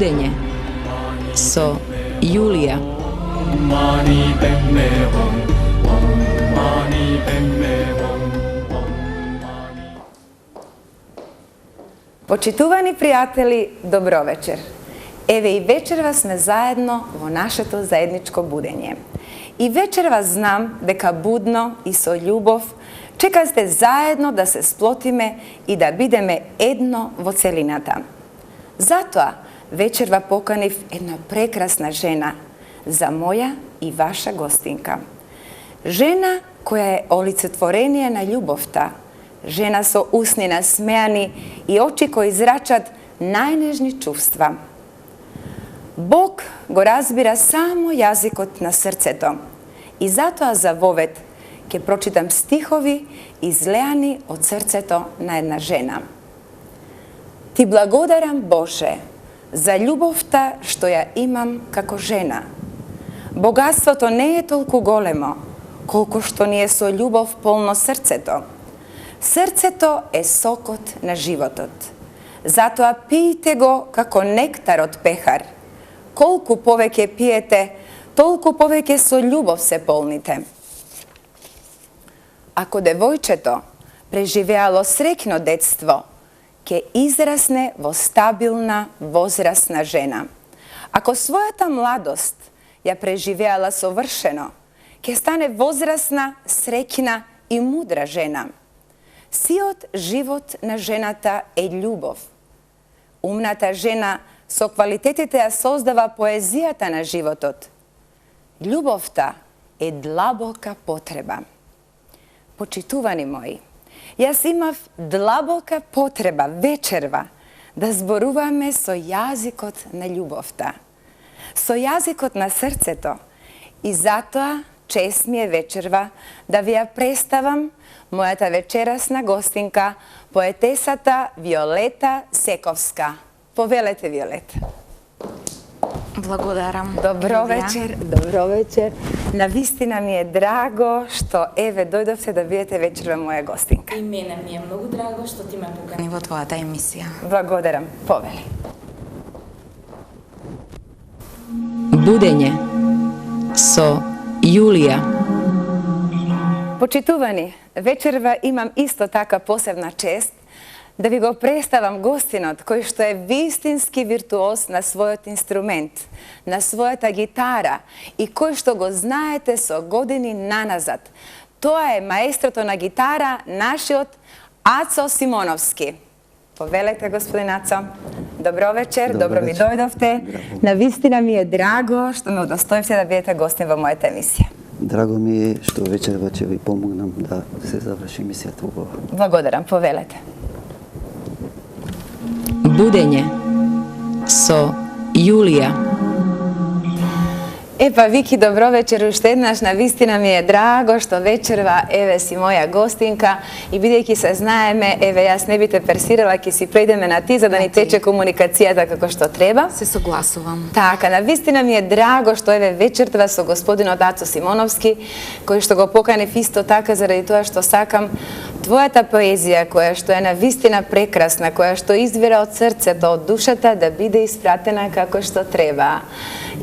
Budenje so Julija. Почитувани пријатели, добро вечер. Еве и вечерва сме заедно во нашето заедничко будење. И вечерва знам дека будно и со љубов чека сте заедно да се сплотиме и да бидеме едно во целината. Затоа вечерва поканив една прекрасна жена за моја и ваша гостинка. Жена која е олицетворение на љубовта, жена со усни насмеани и очи кои израчат најнежни чувства. Бог го разбира само јазикот на срцето и затоа за вовед ќе прочитам стихови излеани од срцето на една жена. Ти благодарам, Боже, за љубовта што ја имам како жена. Богатството не е толку големо, колку што ни е со љубов полно срцето. Срцето е сокот на животот. Затоа пијте го како нектар од пехар. Колку повеќе пиете, толку повеќе со љубов се полните. Ако девојчето преживеало среќно детство, ќе израсне во стабилна, возрастна жена. Ако својата младост ја преживеала совршено, ќе стане возрастна, среќна и мудра жена. Сиот живот на жената е љубов. Умната жена со квалитетите ја создава поезијата на животот. Љубовта е длабока потреба. Почитувани мои, јас имав длабока потреба вечерва да зборуваме со јазикот на љубовта, со јазикот на срцето, и затоа чест ми е вечерва да ви ја представам мојата вечерасна гостинка, поетесата Виолета Сековска. Повелете, Виолета. Благодарам. Добро вечер, добро вечер. Навистина ми е драго што еве дојдовте да бидете вечерва моја гостинка. И мене ми е многу драго што ти ме покани во твојата емисија. Благодарам. Повели. Budenje со Julija. Почитувани, вечерва имам исто така посебна чест да ви го представам гостинот кој што е вистински виртуоз на својот инструмент, на својата гитара и кој што го знаете со години наназад. Тоа е маестрото на гитара, нашиот Ацо Симоновски. Повелете, господин Ацо. Добро вечер, добро ми дојдовте. Навистина ми е драго што ме удостоивте да бидете гостин во мојата емисија. Драго ми е што вечерва ќе ви помогнам да се заврши емисијата убаво. Благодарам, повелете. Budenje со Julija. Епа, Вики, добро вечер уште еднаш. Навистина ми е драго што вечерва еве си моја гостинка и бидејќи се знаеме, еве јас не би те персирала, ќе си прејдеме на ти за да ни тече комуникацијата како што треба. Се согласувам. Така, навистина ми е драго што еве вечерва со господинот Ацо Симоновски, кој што го поканив исто така заради тоа што сакам твојата поезија, која што е навистина прекрасна, која што извира од срцето, од душата, да биде испратена како што треба.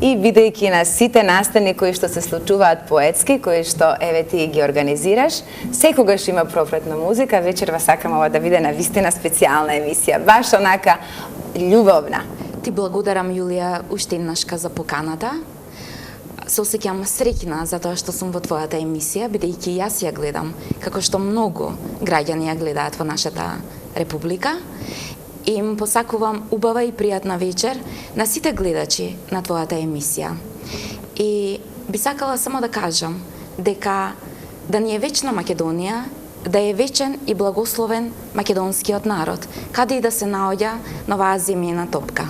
И бидејќи на сите настани кои што се случуваат поетски, кои што еве ти ги организираш, секогаш има пропратна музика, вечерва сакам ова да биде навистина специјална емисија, баш онака љубовна. Ти благодарам, Јулија, уште еднашка за поканата. Се осеќам среќна за тоа што сум во твојата емисија, бидејќи јас ја гледам, како што многу граѓани ја гледаат во нашата република. И им посакувам убава и пријатна вечер на сите гледачи на твојата емисија. И би сакала само да кажам дека да ни е вечна Македонија, да е вечен и благословен македонскиот народ, каде и да се наоѓа на оваа земјина топка.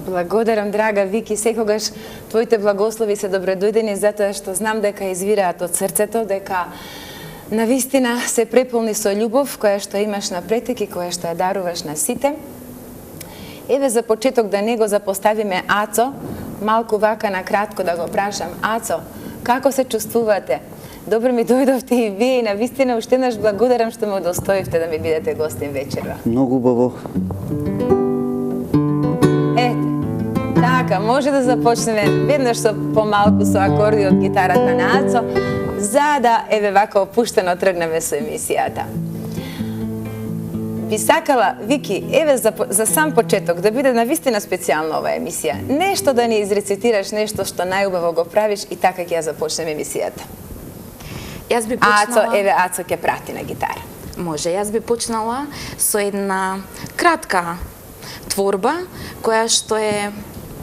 Благодарам, драга Вики, секогаш твоите благослови се добредојдени затоа што знам дека извираат од срцето, дека навистина се преполни со љубов која што имаш на претек и која што ја даруваш на сите. Еве за почеток да не го запоставиме Ацо, малку вака на кратко да го прашам. Ацо, како се чувствувате? Добро ми дојдовте и вие и навистина уште еднаш благодарам што ме удостоивте да ми бидете гостин вечерва. Многу убаво. Така, може да започнеме веднаш со помалку со акорди од гитарата на Ацо, за да еве вака опуштено тргнеме со емисијата. Би сакала, Вики, еве за сам почеток да биде навистина специјална оваа емисија. Нешто да ни изрецитираш, нешто што најубаво го правиш и така ќе ја започнеме емисијата. Јас би почнала... Ацо ќе прати на гитара. Може, јас би почнала со една кратка творба, која што е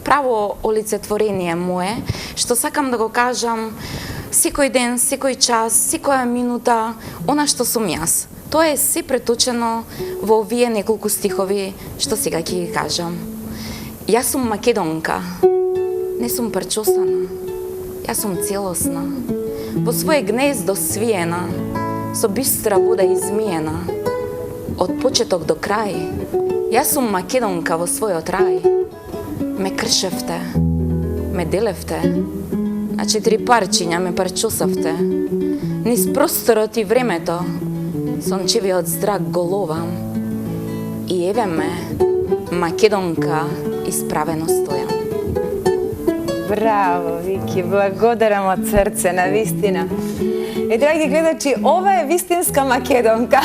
право олицетворение мое, што сакам да го кажам секој ден, секој час, секоја минута, она што сум јас. Тоа е се преточено во овие неколку стихови што сега ќе ги кажам. Јас сум македонка, не сум парчосана, јас сум целосна, во своje гнездо свиена, со бистра вода измиена, од почеток до крај. Јас сум македонка во својот рај. Ме кршевте, ме делевте, на 4 парчиња ме парчосавте, низ просторот и времето, сончевиот зрак го ловам и еве ме, македонка, исправено стојам. Браво, Вики, благодарам од срце, навистина. Драги гледачи, ова е вистинска македонка.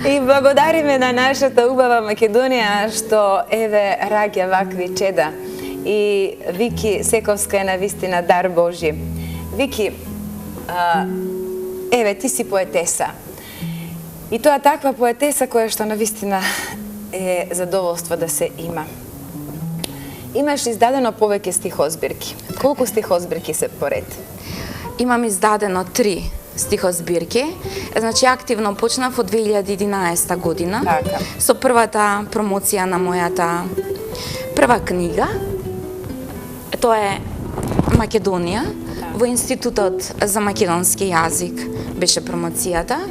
И благодариме на нашата убава Македонија што еве раѓа вакви чеда. И Вики Сековска е навистина дар Божи. Вики, еве ти си поетеса. И тоа таква поетеса која што навистина е задоволство да се има. Имаш издадено повеќе стихозбирки. Колку стихозбирки се поред? Имам издадено 3 стихозбирки. Значи, активно почнав од 2011 година. Така. Со првата промоција на мојата прва книга. Тоа е Македонија. Во Институтот за македонски јазик беше промоцијата.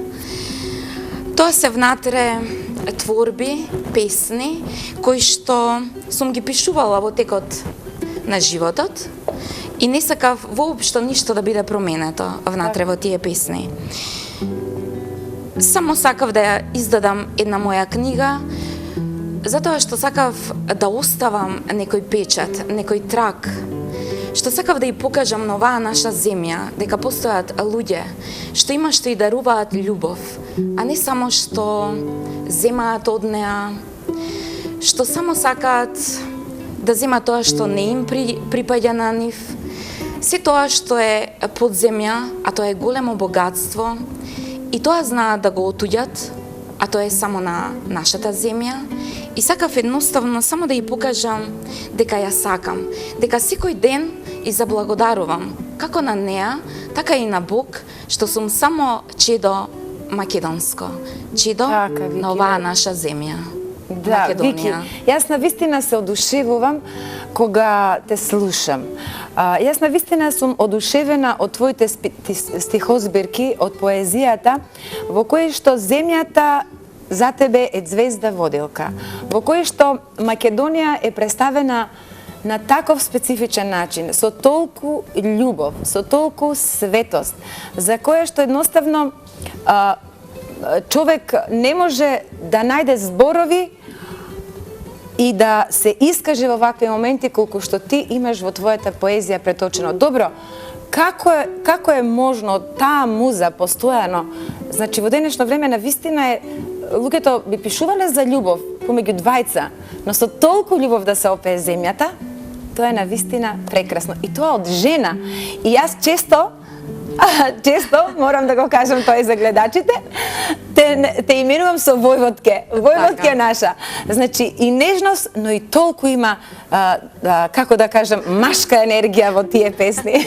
Тоа се внатре творби, песни, кои што сум ги пишувала во текот на животот и не сакав воопшто ништо да биде променето внатре во тие песни. Само сакав да ја издадам една моја книга, затоа што сакав да оставам некој печат, некој трак, што сакав да ја покажам на оваа наша земја, дека постојат луѓе што има што и даруваат љубов, а не само што земаат од неа, што само сакаат да земаат тоа што не им припаѓа на нив, се тоа што е под земја, а тоа е големо богатство, и тоа знаат да го отуѓат, а тоа е само на нашата земја. И сакав едноставно само да ја покажам дека ја сакам, дека секој ден и заблагодарувам, како на неа, така и на Бог, што сум само чедо македонско, чедо на оваа наша земја. Да, Вики, јас навистина се одушевувам кога те слушам. Јас навистина сум одушевена од твоите стихозбирки, од поезијата, во кои што земјата за тебе е звезда водилка, во кои што Македонија е представена на таков специфичен начин, со толку љубов, со толку светост, за која што едноставно човек не може да најде зборови и да се искаже во вакви моменти колку што ти имаш во твојата поезија преточено. Добро, како е можно таа муза постојано? Значи, во денешно време навистина е луѓето би пишувале за љубов помеѓу двајца, но со толку љубов да се опее земјата, тоа е навистина прекрасно. И тоа од жена. И јас често морам да го кажам тоа и за гледачите, те именувам со Војводке. Војводке е наша. Значи и нежност, но и толку има, како да кажам, машка енергија во тие песни.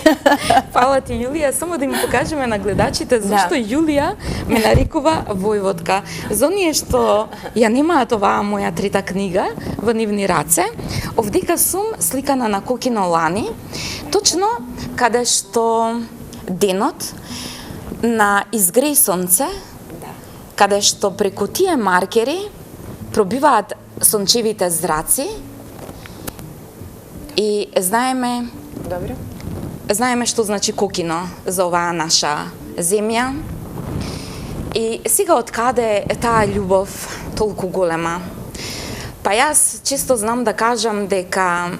Фала ти, Јулија, само да им покажеме на гледачите зашто Јулија ме нарекува Војводка. За оние што ја немаат оваа моја трета книга во нивни раце, овдека сум сликана на Кокино лани, точно каде што денот на изгреј сонце, каде што преку тие маркери пробиваат сончевите зраци и знаеме што значи Кокино за оваа наша земја. И сега од каде е таа љубов толку голема? Па јас често знам да кажам дека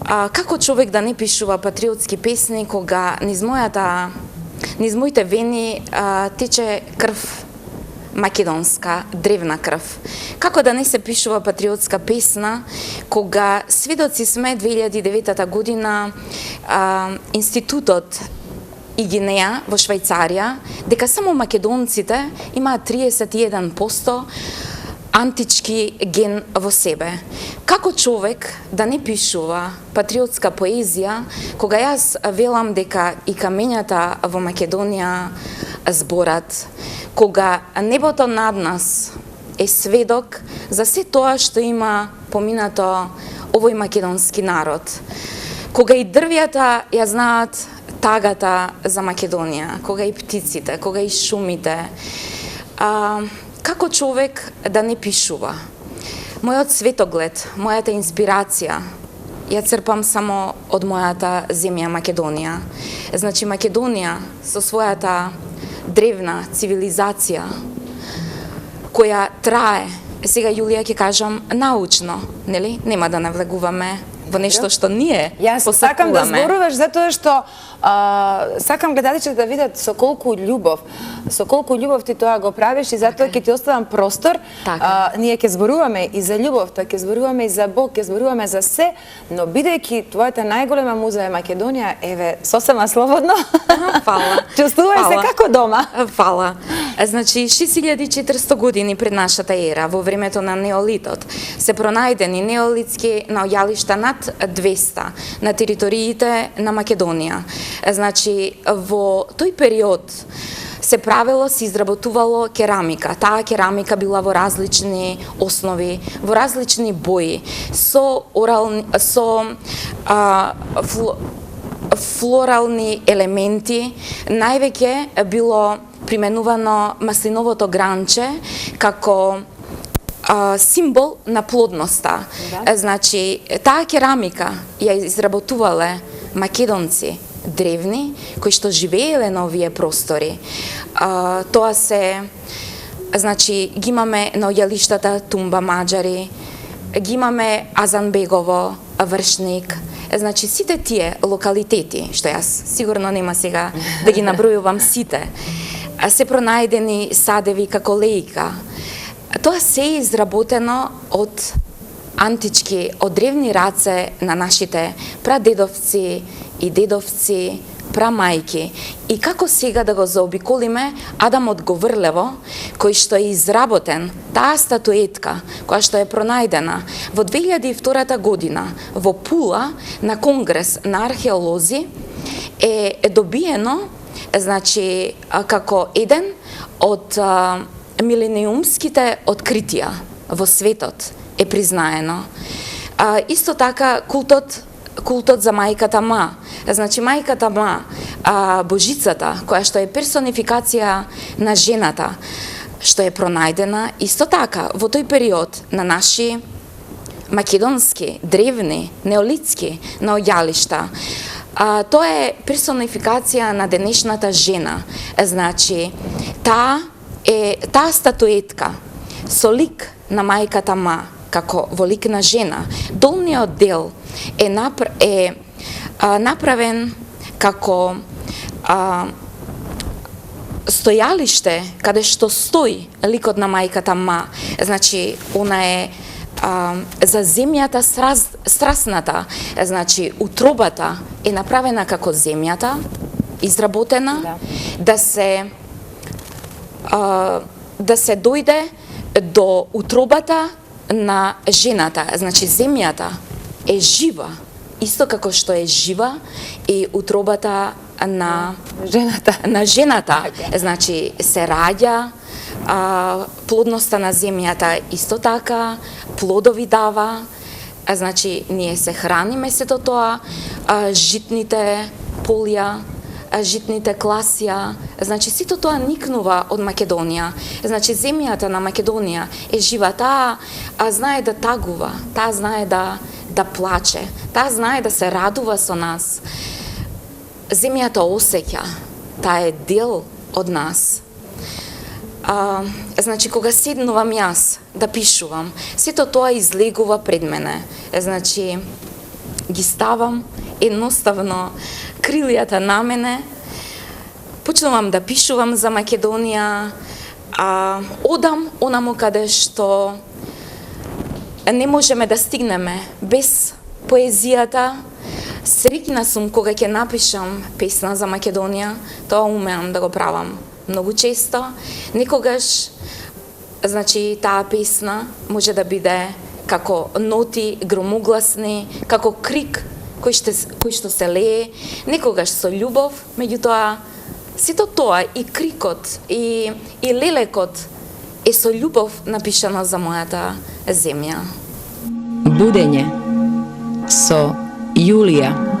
како човек да не пишува патриотски песни кога низ моите вени тече крв македонска, древна крв. Како да не се пишува патриотска песна кога сведоци сме 2009 година институтот Игинеа во Швајцарија дека само македонците имаат 31% антички ген во себе. Како човек да не пишува патриотска поезија кога јас велам дека и камењата во Македонија зборат, кога небото над нас е сведок за се тоа што има поминато овој македонски народ, кога и дрвјата ја знаат тагата за Македонија, кога и птиците, кога и шумите, како човек да не пишува? Мојот светоглед, мојата инспирација ја црпам само од мојата земја Македонија. Значи Македонија со својата древна цивилизација која трае, сега Јулија ќе кажам научно, нели? Нема да навлегуваме во нешто што ние Јас сакам да зборуваш затоа што сакам гледачите да видат со колку љубов ти тоа го правиш и затоа ќе ти оставам простор. Ние ќе зборуваме и за љубовта, ќе зборуваме и за Бог, ќе зборуваме за се, но бидејќи твојата најголема муза е Македонија, еве, сосема слободно. Фала. Чувствувај се како дома. Фала. Значи, 6400 години пред нашата ера, во времето на неолитот, се пронајдени неолитски наоѓалишта над 200 на териториите на Македонија. Значи, во тој период се правело, се изработувало керамика. Таа керамика била во различни основи, во различни бои, со флорални елементи. Највеќе било применувано маслиновото гранче како символ на плодноста. Значи, таа керамика ја изработувале македонци древни, кои што живееле на овие простори. Тоа се, значи, ги имаме наоѓалиштата Тумба Маџари, ги имаме Азанбегово, Вршник, значи сите тие локалитети, што јас сигурно нема сега да ги набројувам сите, се пронајдени садеви како лејка. Тоа се е изработено од антички, од древни раце на нашите прадедовци и дедовци, прамајки. И како сега да го заобиколиме Адам од Говрлево, кој што е изработен, таа статуетка, која што е пронајдена во 2002 година во Пула на конгрес на археолози, е добиено, значи, како еден од милениумските откритија во светот е признаено. Исто така култот за мајката Ма. Значи мајката Ма, божицата која што е персонификација на жената, што е пронајдена исто така во тој период на наши македонски, древни, неолитски наоѓалишта. Тоа е персонификација на денешната жена. Значи, таа статуетка со лик на мајката Ма, како во лик на жена, долниот дел е направен како стојалиште каде што стои ликот на мајката Ма. Значи, она е за земјата страсната, значи утробата е направена како земјата, изработена, да се дојде до утробата на жената. Значи земјата е жива, исто како што е жива и утробата на жената. Значи се раѓа, плодноста на земјата исто така, плодови дава, значи ние се храниме сето тоа, житните полја, житните класија, значи сето тоа никнува од Македонија. Значи земјата на Македонија е жива, таа знае да тагува, таа знае да плаче, таа знае да се радува со нас. Земјата осеќа, таа е дел од нас. Значи, кога седнувам јас да пишувам, сето тоа излегува пред мене. Значи, ги ставам едноставно крилјата на мене, почнувам да пишувам за Македонија, одам онаму каде што не можеме да стигнеме без поезијата. Среќна сум кога ќе напишам песна за Македонија, тоа умеам да го правам многу често. Некогаш, значи, таа песна може да биде како ноти громогласни, како крик кој што се лее, некогаш со љубов, меѓутоа сето тоа и крикот и лелекот е со љубов напишано за мојата земја. Будење со Јулија.